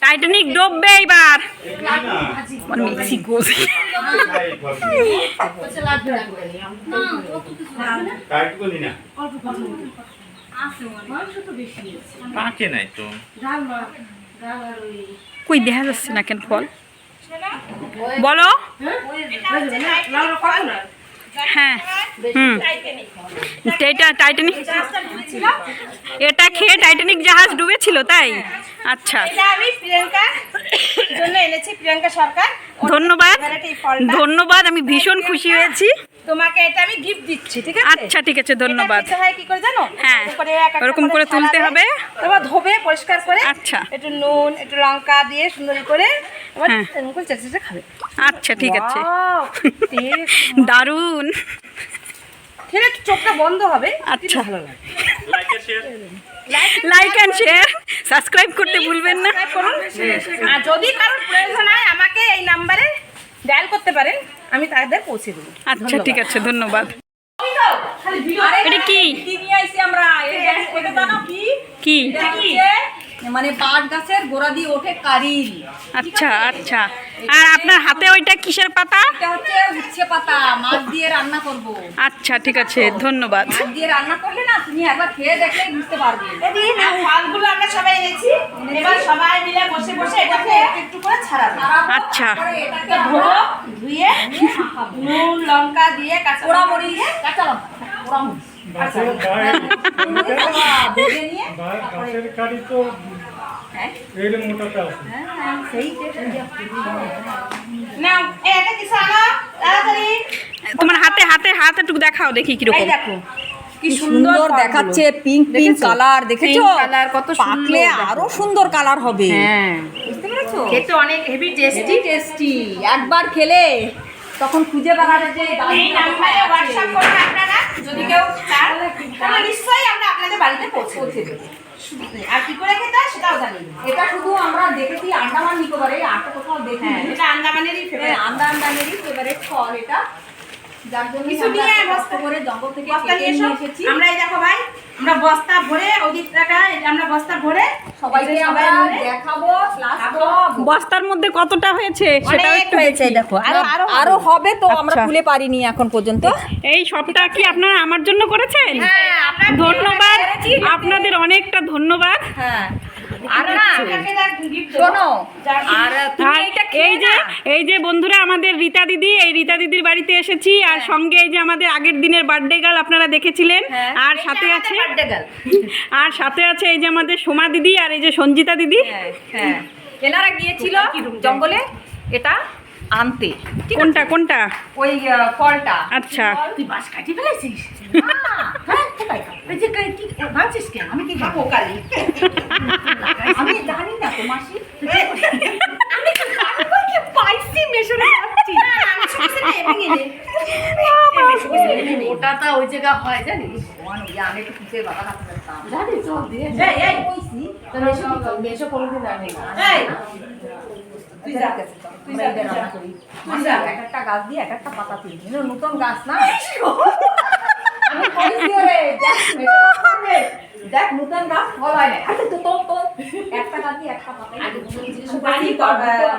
Titanic ডুববে এইবার Mexico কই দেখা যাচ্ছে না কেন ফল বলো হ্যাঁ এটা টাইটানিক এটা খেয়ে টাইটানিক জাহাজ ডুবেছিল তাই আচ্ছা ধন্যবাদ ধন্যবাদ আমি ভীষণ খুশি হয়েছি তোমাকে এটা আমি গিফট দিচ্ছি ঠিক আছে আচ্ছা ঠিক আছে ধন্যবাদ কি করে জানো হ্যাঁ এরকম করে তুলতে হবে এবার ধোবে পরিষ্কার করে আচ্ছা একটু নুন একটু লঙ্কা দিয়ে সুন্দর করে এবার এরকম করে চেঁচে খাবে আচ্ছা ঠিক আছে দারুণ খেলে চোখটা বন্ধ হবে আচ্ছা ভালো লাগে লাইক এন্ড শেয়ার সাবস্ক্রাইব করতে ভুলবেন না আর যদি কারোর প্রয়োজন হয় আমাকে এই নম্বরে ডায়াল করতে পারেন আমি তাদের পৌঁছে দেবো আচ্ছা ঠিক আছে ধন্যবাদ এটা কি কি মানে পাট গাছের গোড়া দিয়ে ওঠে কারিল আচ্ছা আচ্ছা আর আপনার হাতে ওইটা কিসের পাতা এটা হচ্ছে উচ্ছে পাতা মাছ দিয়ে রান্না করব আচ্ছা ঠিক আছে ধন্যবাদ মাছ দিয়ে রান্না করলে না তুমি একবার খেয়ে দেখলে বুঝতে পারবে ফলগুলো আমরা সবাই এনেছি এবার সবাই মিলে বসে বসে এটাকে একটু করে ছাড়াবো আচ্ছা এটাকে ধুয়ে নুন লঙ্কা দিয়ে কাঁচা পোড়া মরিচ কাঁচা লঙ্কা পোড়া মরিচ তোমার হাতে হাতে হাত একটু দেখাও দেখি কিরকম দেখো কি সুন্দর দেখাচ্ছে পিঙ্ক পিঙ্ক কালার দেখেছো কালার কত পাকলে আরো সুন্দর কালার হবে হ্যাঁ বুঝতে পেরেছো খেতে অনেক হেভি টেস্টি টেস্টি একবার খেলে তখন খুঁজে বেড়াবে যে এই নাম্বারে হোয়াটসঅ্যাপ করুন আপনারা যদি কেউ চান তাহলে নিশ্চয়ই আমরা আপনাদের বাড়িতে পৌঁছে দেব আর কি করে খেতে হয় সেটাও জানি এটা শুধু আমরা দেখেছি আন্দামান নিকোবরে আর তো কোথাও দেখিনি এটা আন্দামানেরই ফেভারিট আন্দামানেরই ফেভারিট ফল এটা যার জন্য কিছু নিয়ে বস্তা করে জঙ্গল থেকে বস্তা কেটে নিয়ে নিয়ে এসেছি আমরা এই দেখো ভাই আমরা বস্তা ভরে ওদিক টাকা আমরা বস্তা ভরে সবাইকে আমরা দেখাবো প্লাস বস্তার মধ্যে কতটা হয়েছে সেটাও একটু হয়েছে দেখো আরো হবে তো আমরা আচ্ছা। খুলে পারিনি এখন পর্যন্ত এই সবটা কি আপনারা আমার জন্য করেছেন ধন্যবাদ আপনাদের অনেকটা ধন্যবাদ হ্যাঁ আর না শোনো আর তুমি আর এটা এই যে বন্ধুরা আমাদের রীতা দিদি এই রীতা দিদির বাড়িতে এসেছি আর সঙ্গে এই যে আমাদের আগের দিনের বার্থডে গার্ল আপনারা দেখেছিলেন আর সাথে আছে আর সাথে আছে এই যে আমাদের সোমা দিদি আর এই যে সঞ্জিতা দিদি হ্যাঁ এনারা গিয়েছিল জঙ্গলে এটা আনতে কোনটা কোনটা ওই ফলটা আচ্ছা তুই বাস কাটি ফেলেছিস ভাবছিস কেন আমি কি খাবো কালি আমি জানি না তো মাসি পাইছি মেশরে যাচ্ছি ওটা তো ওই জায়গা হয় জানিস আমি একটু পিছিয়ে বাবা কাছে যেতাম জানিস চল দিয়ে এই কইছি তো মেশো কোনদিন আনে না তুই যা কাছে তুই যা রান্না করি তুই যা একটা গাছ দিয়ে একটা পাতা তুলবি নতুন গাছ না আমি কইছি রে দেখ নতুন গাছ ফল হয় না আচ্ছা তো তো একটা গাছ দিয়ে একটা পাতা বাড়ি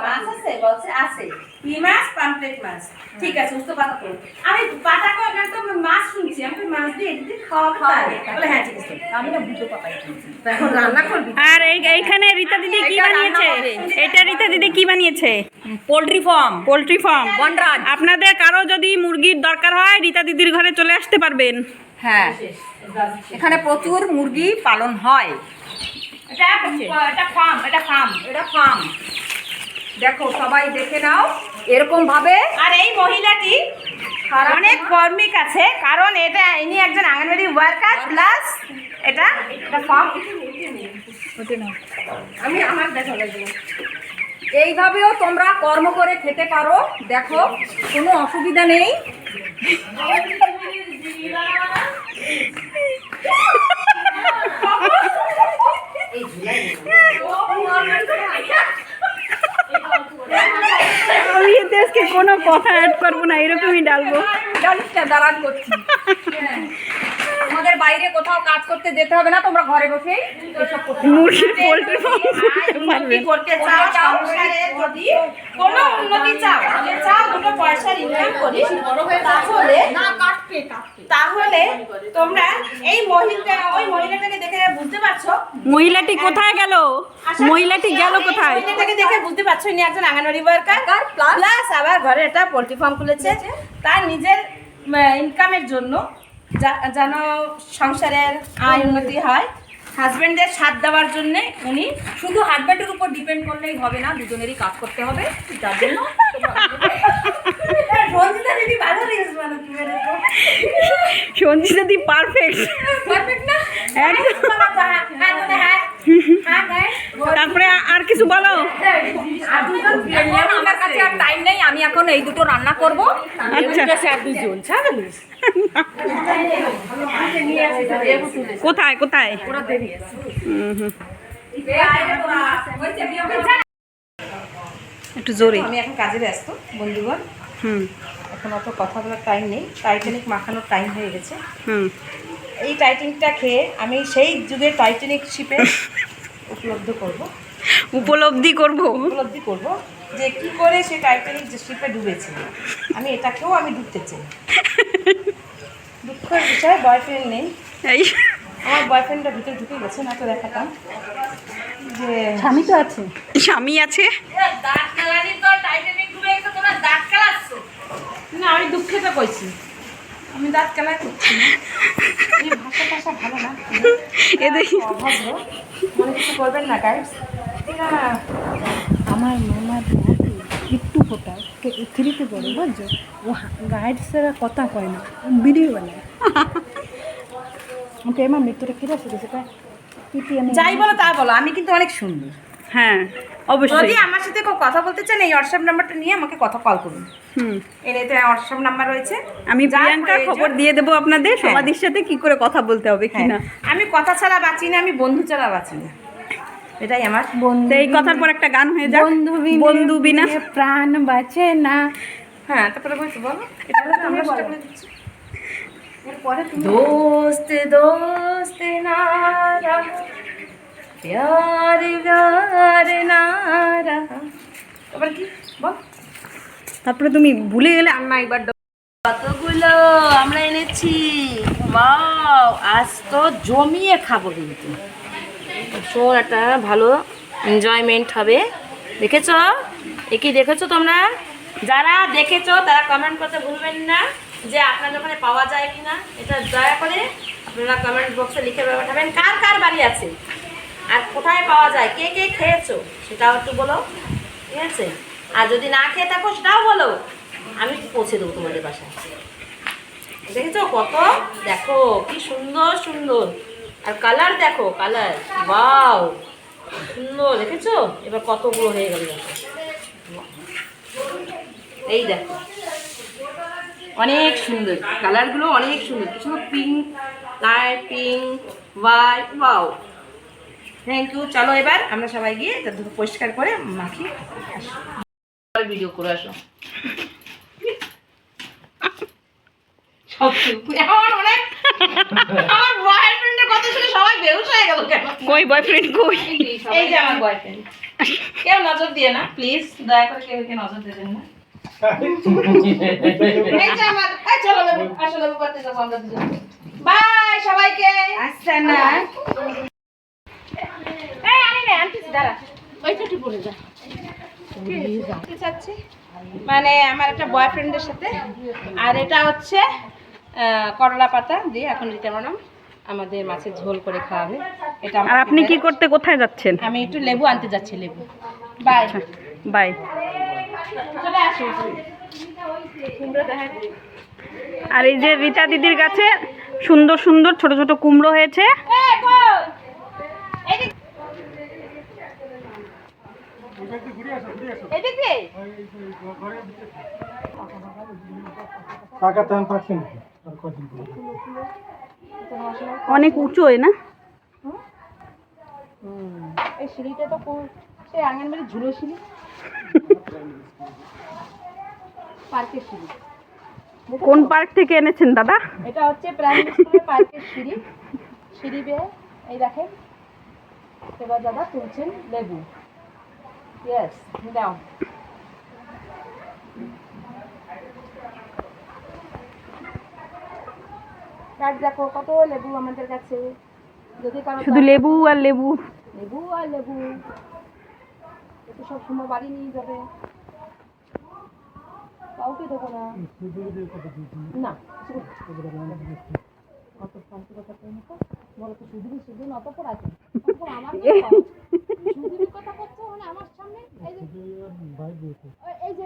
মাছ আছে বলছে আছে কি মাছ পামপ্লেট মাছ ঠিক আছে উস্তো পাতা করো আমি পাতা কো না তো মাছ শুনছি আমি মাছ দিয়ে দিতে খাওয়া বলে হ্যাঁ ঠিক আছে আমি না বুঝতে পাতাই শুনছি এখন রান্না করবি আর এইখানে রীতা দিদি কি বানিয়েছে এটা রীতা দিদি কি বানিয়েছে পোল্ট্রি ফার্ম বনরাজ আপনাদের কারো যদি মুরগির দরকার হয় রীতা দিদির ঘরে চলে আসতে পারবেন হ্যাঁ এখানে প্রচুর মুরগি পালন হয় এটা ফার্ম দেখো সবাই দেখে নাও এরকম ভাবে আর এই মহিলাটি অনেক কর্মিক আছে কারণ এটা ইনি একজন আঙ্গনওয়াড়ি ওয়ার্কার প্লাস এটা ফার্ম আমি আমার দেখা লাগবে এইভাবেও তোমরা কর্ম করে খেতে পারো দেখো কোনো অসুবিধা নেই আমি এতে আজকে কোনো কথা অ্যাড করবো না এরকমই ডালবো দাঁড়ান করছি আমাদের বাইরে কোথাও কাজ করতে যেতে হবে না, তোমরা ঘরে বসেই এসব করতে মুরগির পোল্ট্রি উন্নতি করতে চাও, সংসারে যদি কোনো উন্নতি চাও, যে চাও দুটো পয়সার ইনকাম করি, তাহলে তোমরা এই ওই মহিলাটাকে দেখে বুঝতে পারছো, মহিলাটি কোথায় গেল? মহিলাটি গেল কোথায়? মহিলাটাকে দেখে বুঝতে পারছো ইনি একজন আঙ্গনওয়াড়ি ওয়ার্কার প্লাস আবার ঘরে একটা পোল্ট্রি ফার্ম খুলেছে তার নিজের ইনকামের জন্য, যেন সংসারের আয় উন্নতি হয়, হাজবেন্ডের সাথ দেওয়ার জন্য উনি শুধু হাজব্যান্ডের উপর ডিপেন্ড করলেই হবে না, দুজনেরই কাজ করতে হবে। যার জন্য রঞ্জিতা দিদি ভালো রিলস বানাতে পারে তো। সঞ্জিতা দি পারফেক্ট। পারফেক্ট না? একদম। হ্যাঁ তারপরে আর কিছু বলো। আমার কাছে আর টাইম নেই, আমি এখন এই দুটো রান্না করব। আচ্ছা কোথায় কোথায়? একটু জোরে। আমি এখন কাজে ব্যস্ত বন্ধুগণ, এখন অত কথা বলার টাইম নেই, টাইটানিক মাখানোর টাইম হয়ে গেছে। এই টাইটানিকটা খেয়ে আমি সেই যুগের টাইটানিক শিপে উপলব্ধি করব যে কি করে সে টাইটানিক যে শিপে ডুবেছে, আমি এটাকেও আমি ডুবতে চাই। দুঃখের বিষয় বয়ফ্রেন্ড নেই, আমার বয়ফ্রেন্ডটা ভিতরে ঢুকে গেছে, না তো দেখাতাম যে স্বামী তো আছে, স্বামী আছে। না আমি দুঃখেটা কইছি, আমি দাঁত কালা করছি না, এই ভাষা টাষা ভালো না, অভদ্র মনে কিছু করবেন না গাইস। আমার মামার নাতি একটু ফোটা থ্রিতে পড়ে বুঝছো, ও গাইডসেরা কথা কয় না, ভিডিও বানায়। ওকে আমার মৃত্যুটা ফিরে আসে সেটা যাই বলো তা বলো, আমি কিন্তু অনেক সুন্দর। হ্যাঁ অবশ্যই। যদি আমার সাথে কেউ কথা বলতে চান এই হোয়াটসঅ্যাপ নাম্বারটা নিয়ে আমাকে কথা কল করুন। এতে হোয়াটসঅ্যাপ নাম্বার রয়েছে, আমি প্রিয়াঙ্কা খবর দিয়ে দেবো আপনাদের সমাধির সাথে কি করে কথা বলতে হবে কিনা। আমি কথা ছাড়া বাঁচি না, আমি বন্ধু ছাড়া বাঁচি না, এটাই আমার তো এই কথার পর একটা গান হয়ে যাক, বন্ধু বিনা প্রাণ বাঁচে না। হ্যাঁ তারপরে বলছি বলো, এটা হলো আমরা সেটা করে দিচ্ছি। दोस्त दोस्त ना रहा, प्यार प्यार ना रहा, এবার কি বল? তারপরে তুমি ভুলে গেলে। রান্না এবার কতগুলো আমরা এনেছি, ওয়াও আজ তো জমিয়ে খাবো কিন্তু, শোন একটা ভালো এনজয়মেন্ট হবে। দেখেছো একই দেখেছো তোমরা, যারা দেখেছো তারা কমেন্ট করতে ভুলবেন না যে আপনাদের ওখানে পাওয়া যায় কি না, এটা দয়া করে আপনারা কমেন্ট বক্সে লিখে পাঠাবেন কার কার বাড়ি আছে আর কোথায় পাওয়া যায়, কে কে খেয়েছো সেটাও একটু বলো, ঠিক আছে? আর যদি না খেয়ে থাকো সেটাও বলো, আমি পৌঁছে দেবো তোমাদের বাসায়। দেখেছো কত, দেখো কি সুন্দর সুন্দর, আর কালার দেখো, কালার ওয়াও সুন্দর, দেখেছো? এবার কতগুলো হয়ে গেল দেখো, এই দেখো অনেক সুন্দর কালারগুলো, অনেক সুন্দর, কিছু pink, light pink, white, wow thank you. চলো এবার আমরা সবাই গিয়ে দুটো পরিষ্কার করে মাখি ভিডিও করে আসো। আমার বয়ফ্রেন্ডের কথা শুনে সবাই বেহুশ হয়ে গেল কেন? কই বয়ফ্রেন্ড কই? এই যে আমার বয়ফ্রেন্ড, কেউ নজর দিয়ে না প্লিজ, দয়া করে কেউ কে নজর দেবেন না। এই যে আমার, চলো লেবু, আসো লেবু পাতে যাবো আমরা দুজন। বাই সবাইকে। আচ্ছা না এই আনি না আনতেছি, দাঁড়া ওই চটি পড়ে যা। কি চাচ্ছি মানে আমার একটা বয়ফ্রেন্ডের সাথে, আর এটা হচ্ছে করলা পাতা দিয়ে এখন দিতে ম্যাডাম আমাদের মাছের ঝোল করে খাওয়াবে। এটা আর আপনি কি করতে কোথায় যাচ্ছেন? আমি একটু লেবু আনতে যাচ্ছি, লেবু। Bye bye. চলে আসো। আর এই যে রীতা দিদির কাছে সুন্দর সুন্দর ছোট ছোট কুমড়ো হয়েছে। অনেক উঁচু না এই সিঁড়িটা, তো সেই আঙ্গনবাড়ি ঝুলো সিঁড়ি, পার্কের সিঁড়ি। কোন পার্ক থেকে এনেছেন দাদা? এটা হচ্ছে প্রাইমারি স্কুলের পার্কের সিঁড়ি। সিঁড়ি বেয়ে এই দেখেন, এবার দাদা তুলছেন লেবু। ইয়েস, দাও। কাট দেখো কত লেবু আমাদের কাছে। যদি কারো শুধু লেবু আর লেবু। লেবু আর লেবু, একটু সব সময় বাড়ি নিয়ে যাবে, কাউকে দেবো না। না অত ফালতু কথা কই না তো, বলো তো শুধু শুধু অত পর আছে আমার শুধু কথা করছো মানে আমার সামনে। এই যে এই যে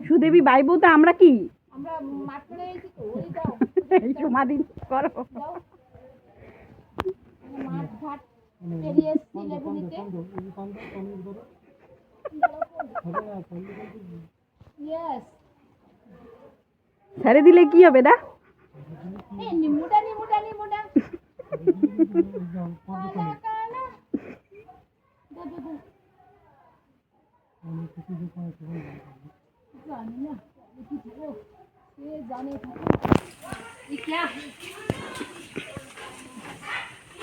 সুদেবী বাইবু তো আমরা কি আমরা মাঠ করে এসেছি তো, ওই যাও এই সমাধি করো। যাও, মাঠ ঘাট পেরিয়ে এসেছি লেবু নিতে। ইয়েস, ছেড়ে দিলে কি হবে দা? এই নিমুটা নিমুটা নিমুটা কালা কালা দে দে দে জানি না কি ও সে জানে। ये क्या है?